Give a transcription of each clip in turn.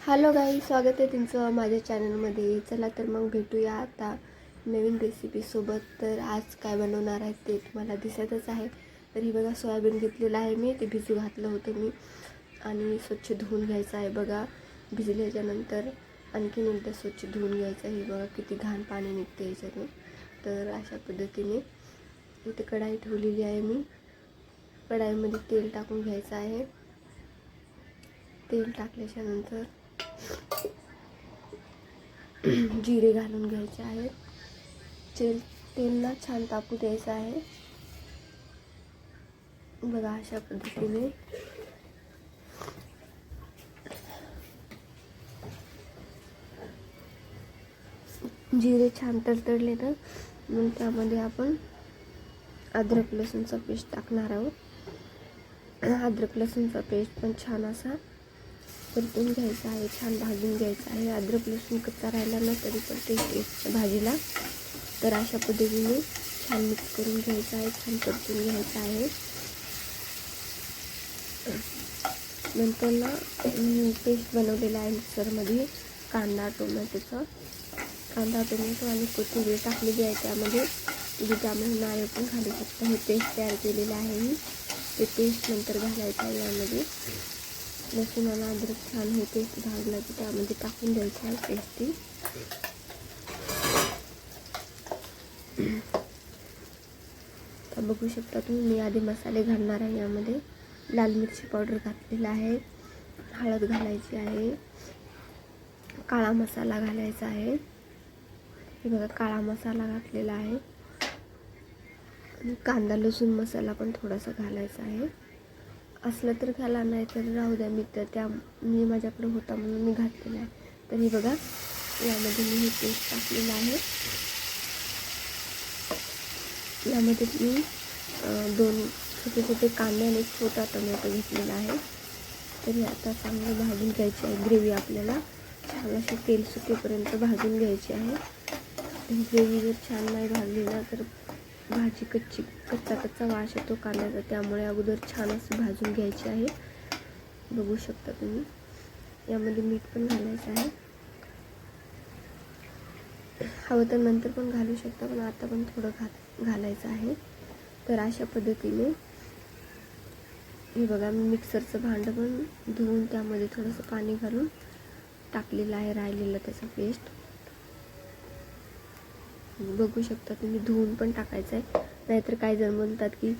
Hello गाई, स्वागत आहे तुमचं माझ्या चॅनलमध्ये. चला तर मग भेटूया आता नवीन रेसिपीसोबत. तर आज काय बनवणार आहे ते तुम्हाला दिसतच आहे. तर ही बघा, सोयाबीन घेतलेलं आहे मी, ते भिजू घातलं होतं मी आणि स्वच्छ धुवून घ्यायचं आहे. बघा, भिजल्याच्यानंतर आणखीन एकदा स्वच्छ धुवून घ्यायचं आहे. बघा किती घाण पाणी निघते याच्यातून. तर अशा पद्धतीने इथे कढाई ठेवलेली आहे मी. कढाईमध्ये तेल टाकून घ्यायचं आहे. तेल टाकल्याच्यानंतर जिरे घालून घ्यायचे आहेत. तेलला छान तापू द्यायचं आहे. बघा अशा पद्धतीने जिरे छान तडतडले ना, मग त्यामध्ये आपण अद्रक लसूणचा पेस्ट टाकणार आहोत. अद्रक लसूणचा पेस्ट पण छान असा परतून घ्यायचा आहे, छान भाजून घ्यायचा आहे. अद्रक लसूण कच्चा राहिला ना तरी पण टेस्ट येते भाजीला. तर अशा पद्धतीने छान मिक्स करून घ्यायचं आहे, छान परतून घ्यायचं आहे. नंतर ना पेस्ट बनवलेला आहे मिक्सरमध्ये कांदा टोमॅटो आणि कोथिंबीर टाकलेली आहे. त्यामध्ये तुम्ही त्यामध्ये नारळ पण घालू शकता. हे पेस्ट तयार केलेलं आहे मी. ते पेस्ट नंतर घालायचं आहे. यामध्ये लसूण आणि अद्रक छान हे पेस्ट भाजला की त्यामध्ये टाकून द्यायचं आहे पेस्ट ती. तर बघू शकता तुम्ही, मी आधी मसाले घालणार आहे. यामध्ये लाल मिरची पावडर घातलेला आहे, हळद घालायची आहे, काळा मसाला घालायचा आहे. हे बघा, काळा मसाला घातलेला आहे आणि कांदा लसूण मसाला पण थोडासा घालायचा आहे. असलं तर घाला, नाही तर राहू द्या. मी माझ्याकडे होता म्हणून मी घातलेला आहे. तर हे बघा, यामध्ये मी हे पेस्ट टाकलेलं आहे. यामध्ये मी 2 छोटे छोटे कांदे आणि 1 छोटा टोमॅटो घेतलेला आहे. तर हे आता चांगलं भाजून घ्यायची आहे ग्रेव्ही. आपल्याला छान अशी तेल सुटेपर्यंत भाजून घ्यायची आहे. ग्रेव्ही जर छान नाही भाजली ना तर भाजी कच्चा वास येतो कांद्याचा. त्यामुळे अगोदर छान अशी भाजून घ्यायची आहे. बघू शकता तुम्ही, यामध्ये मीठ पण घालायचं आहे. हवं तर नंतर पण घालू शकता, पण आता पण थोडं घालायचं आहे. तर अशा पद्धतीने हे बघा, मी मिक्सरचं भांडं पण धुवून त्यामध्ये थोडंसं पाणी घालून टाकलेलं आहे, राहिलेलं त्याचा पेस्ट. बघू शकता तुम्ही, धुवून पण टाकायचं आहे. नाहीतर काही जण म्हणतात की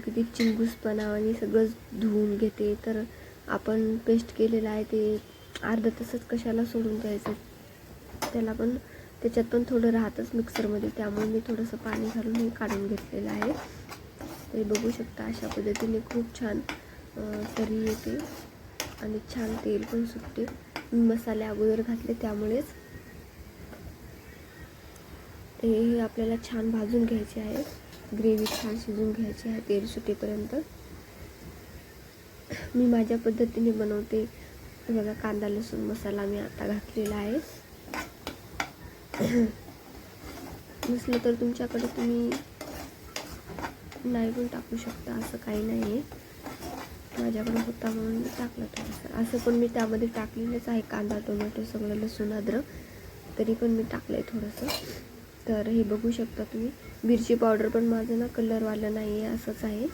किती चिंगूसपणा आणि सगळंच धुवून घेते. तर आपण पेस्ट केलेलं आहे ते अर्धा तासच कशाला सोडून द्यायचं. त्याच्यात पण थोडं राहतच मिक्सरमध्ये. त्यामुळे मी थोडंसं पाणी घालून हे काढून घेतलेलं आहे. ते बघू शकता, अशा पद्धतीने खूप छान तरी येते आणि छान तेल पण सुटते. मसाले अगोदर घातले त्यामुळेच. हे आपल्याला छान भाजून घ्यायचे आहे. ग्रेव्ही छान शिजून घ्यायची आहे तेल सुटेपर्यंत. मी माझ्या पद्धतीने बनवते. बघा, कांदा लसूण मसाला मी आता घातलेला आहे. नसलं तर तुमच्याकडे तुम्ही नाही पण टाकू शकता, असं काही नाही आहे. माझ्याकडे होता म्हणून मी टाकलं थोडंसं. असं पण मी त्यामध्ये टाकलेलंच आहे, कांदा टोमॅटो सगळं लसूण अद्रक, तरी पण मी टाकलं आहे थोडंसं. तर हे बघू शकता तुम्ही, मिरची पावडर पण माझं ना कलरवालं नाही आहे, असंच आहे.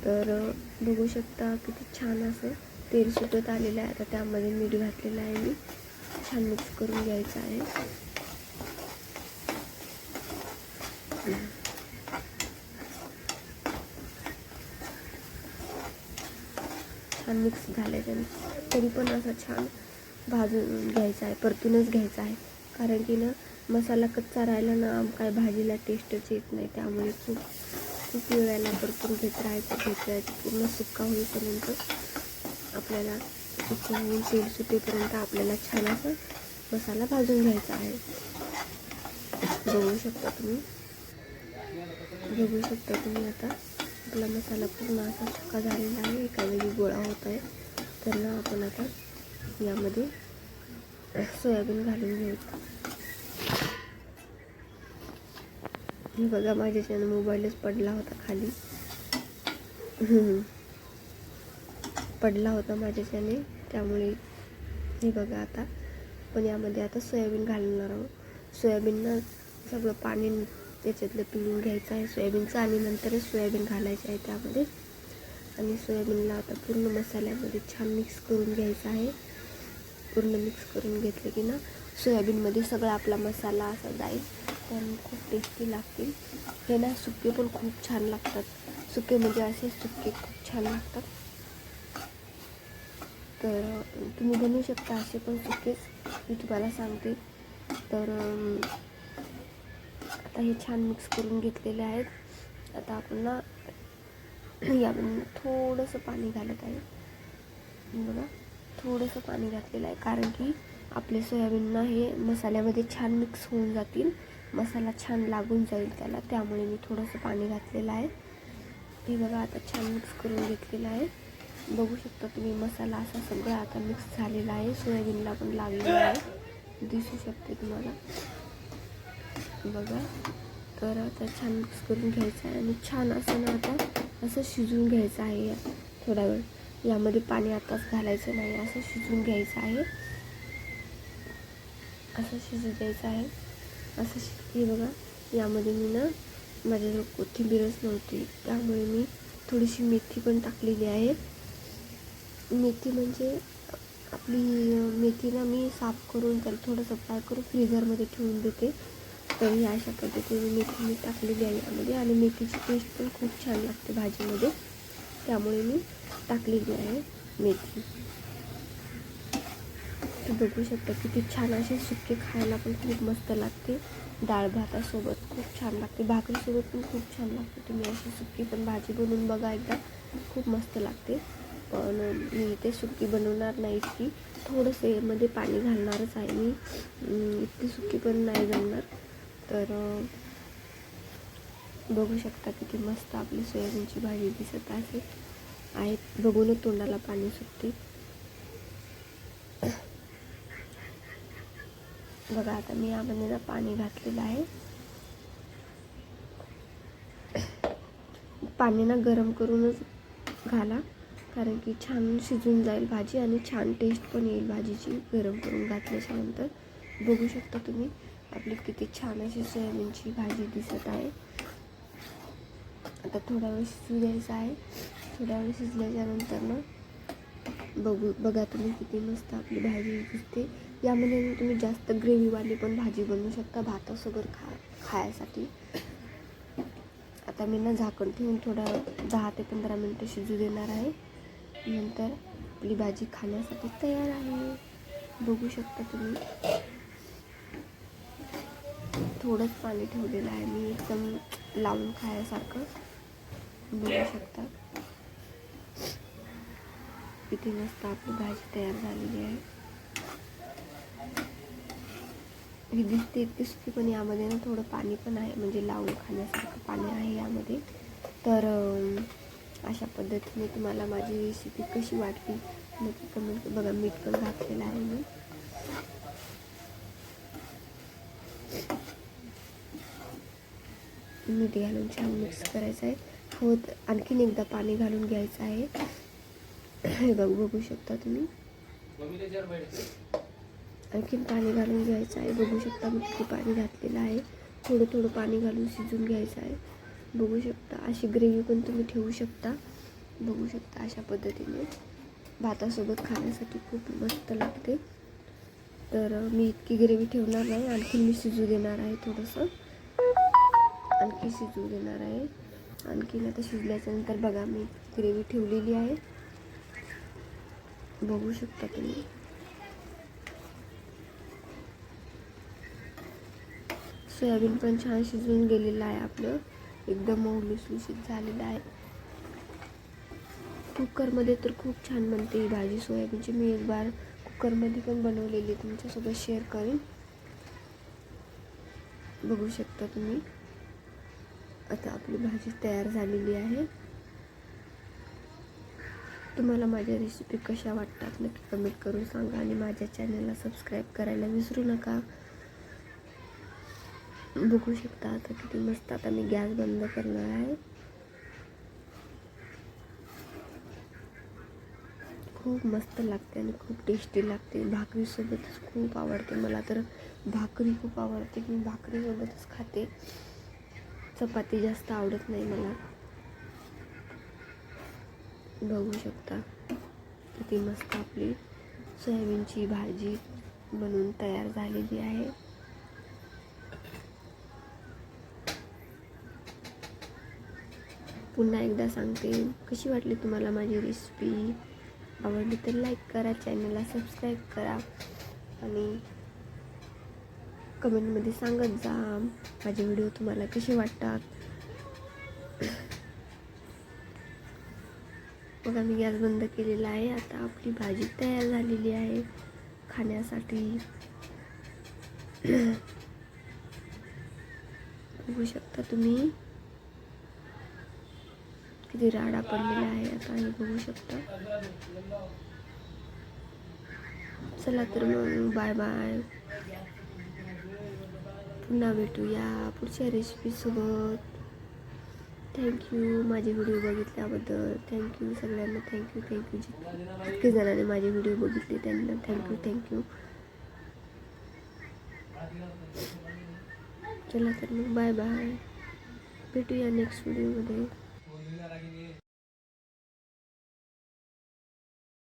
तर बघू शकता किती छान असं तेल सुटत आलेलं आहे. आता त्यामध्ये मीठ घातलेलं आहे मी. छान मिक्स करून घ्यायचं आहे. छान मिक्स झाल्याच्यानंतर तरी पण असं छान भाजून घ्यायचं आहे, परतूनच घ्यायचं आहे. कारण की ना, मसाला कच्चा राहिला ना काय भाजीला टेस्टच येत नाही. त्यामुळे खूप वेळेला परतून घेत राहायचं पूर्ण सुक्का होईपर्यंत आपल्याला, होऊन तेल सुटेपर्यंत आपल्याला छान असं मसाला भाजून घ्यायचा आहे. बघू शकता तुम्ही आता आपला मसाला पूर्ण असा सुका झालेला आहे. एका वेळी गोळा होत आहे. तर ना आपण आता यामध्ये सोयाबीन घालून घ्यायचं. हे बघा, माझ्याच्यानं मोबाईलच पडला होता खाली. पडला होता माझ्याच्याने, त्यामुळे हे बघा आता पण यामध्ये आता सोयाबीन घालणार आहोत. सोयाबीननं सगळं पाणी त्याच्यातलं पिळून घ्यायचं आहे सोयाबीनचं आणि नंतरच सोयाबीन घालायचं आहे त्यामध्ये. आणि सोयाबीनला आता पूर्ण मसाल्यामध्ये छान मिक्स करून घ्यायचं आहे. पूर्ण मिक्स करून घेतलं की ना सोयाबीनमध्ये सगळा आपला मसाला असा जाईल तर खूप टेस्टी लागतील. हे ना सुके पण खूप छान लागतात. सुके म्हणजे असे सुके खूप छान लागतात. तर तुम्ही बनवू शकता असे पण सुकेच, मी तुम्हाला सांगते. तर आता हे छान मिक्स करून घेतलेले आहेत. आता आपण ना यामध्ये थोडंसं पाणी घालत आहे. बघा थोडंसं पाणी घातलेलं आहे कारण की आपले सोयाबीनना हे मसाल्यामध्ये छान मिक्स होऊन जातील, मसाला छान लागून जाईल त्याला, त्यामुळे मी थोडंसं पाणी घातलेलं आहे. हे बघा आता छान मिक्स करून घेतलेलं आहे. बघू शकता तुम्ही मसाला असा सगळा आता मिक्स झालेला आहे. सोयाबीनला पण लागलेला आहे, दिसू शकते तुम्हाला. बघा तर आता छान मिक्स करून घ्यायचं आहे आणि छान असं ना आता असं शिजवून घ्यायचं आहे थोडा वेळ. यामध्ये पाणी आताच घालायचं नाही, असं शिजवून घ्यायचं आहे. असं शिजू द्यायचं आहे. असं हे बघा यामध्ये मी ना माझ्याजवळ कोथिंबीरच नव्हती त्यामुळे मी थोडीशी मेथी पण टाकलेली आहे. मेथी म्हणजे आपली मेथी ना मी साफ करून त्याला थोडंसं फ्राय करून फ्रीझरमध्ये ठेवून देते. तर ह्या अशा पद्धतीने मेथी मी टाकलेली आहे यामध्ये आणि मेथीची टेस्ट पण खूप छान लागते भाजीमध्ये, त्यामुळे मी टाकलेली आहे मेथी. तर बघू शकता किती छान असे सुके खायला पण खूप मस्त लागते. डाळ भातासोबत खूप छान लागते, भाकरीसोबत पण खूप छान लागते. तुम्ही अशी सुकी पण भाजी बनवून बघा एकदा, खूप मस्त लागते. पण मी इथे सुकी बनवणार नाही, इतकी थोडंसं यामध्ये पाणी घालणारच आहे मी, इतकी सुकी पण नाही जमणार. तर बघू शकता किती मस्त आपली सोयाबीनची भाजी दिसत आहे. बघूनच तोंडाला पाणी सुटते. बघा आता मी यामध्ये ना पाणी घातलेलं आहे. पाणी ना गरम करूनच घाला कारण की छान शिजून जाईल भाजी आणि छान टेस्ट पण येईल भाजीची गरम करून घातल्याच्या नंतर. बघू शकता तुम्ही आपली किती छान अशी सोयाबीनची भाजी दिसत आहे. आता थोडा वेळ शिजू द्यायचा आहे. थोडा वेळ शिजल्याच्या नंतर ना बघा तुम्ही किती मस्त आपली भाजी दिसते. यामध्ये तुम्ही जास्त ग्रेव्हीवाली पण भाजी बनवू शकता भातासोबत खायसाठी. आता मी ना झाकण ठेवून थोडा 10 ते 15 मिनटं शिजू देणार आहे. नंतर आपली भाजी खाण्यासाठी तयार आहे. बघू शकता तुम्ही थोडंच पाणी ठेवलेलं आहे मी, एकदम लावून खाण्यासारखं. बघू शकता किती मस्त आपली भाजी तयार झालेली आहे. ही दिसते इतकी सुकी पण यामध्ये ना थोडं पाणी पण आहे, म्हणजे लावून खाण्यासारखं पाणी आहे यामध्ये. तर अशा पद्धतीने तुम्हाला माझी रेसिपी कशी वाटली नक्की कमेंट. बघा मीठ पण घातलेलं आहे मी. मीठ घालून छान मिक्स करायचं आहे. आणखीन एकदा पाणी घालून घ्यायचं आहे. हे बघू शकता तुम्ही, आणखीन पाणी घालून घ्यायचं आहे. बघू शकता मी किती पाणी घातलेलं आहे. थोडं थोडं पाणी घालून शिजून घ्यायचं आहे. बघू शकता अशी ग्रेव्ही पण तुम्ही ठेवू शकता. बघू शकता अशा पद्धतीने भातासोबत खाण्यासाठी खूप मस्त लागते. तर मी इतकी ग्रेव्ही ठेवणार नाही, आणखीन मी शिजू देणार आहे. थोडंसं आणखी शिजू देणार आहे. आणखीन आता शिजल्याच्यानंतर बघा मी ग्रेव्ही ठेवलेली आहे. बघू शकता तुम्ही सोयाबीन पण छान शिजून गेलेलं आहे आपलं, एकदम मऊ लुसलुशीत झालेलं आहे. कुकरमध्ये तर खूप छान बनते ही भाजी सोयाबीनची. मी एक बार कुकरमध्ये पण बनवलेली, तुमच्यासोबत शेअर करेन. बघू शकता तुम्ही आता आपली भाजी तयार झालेली आहे. तुम्हाला माझ्या रेसिपी कशा वाटतात नक्की कमेंट करून सांगा आणि माझ्या चॅनलला सबस्क्राईब करायला विसरू नका. बघू शकता आता किती मस्त. आता मी गॅस बंद करणार आहे. खूप मस्त लागते आणि खूप टेस्टी लागते. भाकरीसोबतच खूप आवडते मला. तर भाकरी खूप आवडते, मी भाकरीसोबतच खाते. चपाती जास्त आवडत नाही मला. बघू शकता किती मस्त आपली सोयाबीनची भाजी बनवून तयार झालेली आहे. पुन्हा एकदा सांगते, कशी वाटली तुम्हाला माझी रेसिपी? आवडली तर लाईक करा, चॅनलला सबस्क्राईब करा आणि कमेंटमध्ये सांगत जा माझे व्हिडिओ तुम्हाला कसे वाटतात. बघा मी गॅस बंद केलेला आहे. आता आपली भाजी तयार झालेली आहे खाण्यासाठी. बघू शकता तुम्ही किती राडा पडलेला आहे. आता हे बघू शकता. चला तर मग बाय बाय. पुन्हा भेटूया पुढच्या रेसिपीसोबत. थँक्यू माझे व्हिडिओ बघितल्याबद्दल. थँक्यू सगळ्यांना. थँक्यू जितके जणांनी माझे व्हिडिओ बघितले त्यांना थँक्यू. चला तर मग बाय बाय. भेटूया नेक्स्ट व्हिडिओमध्ये.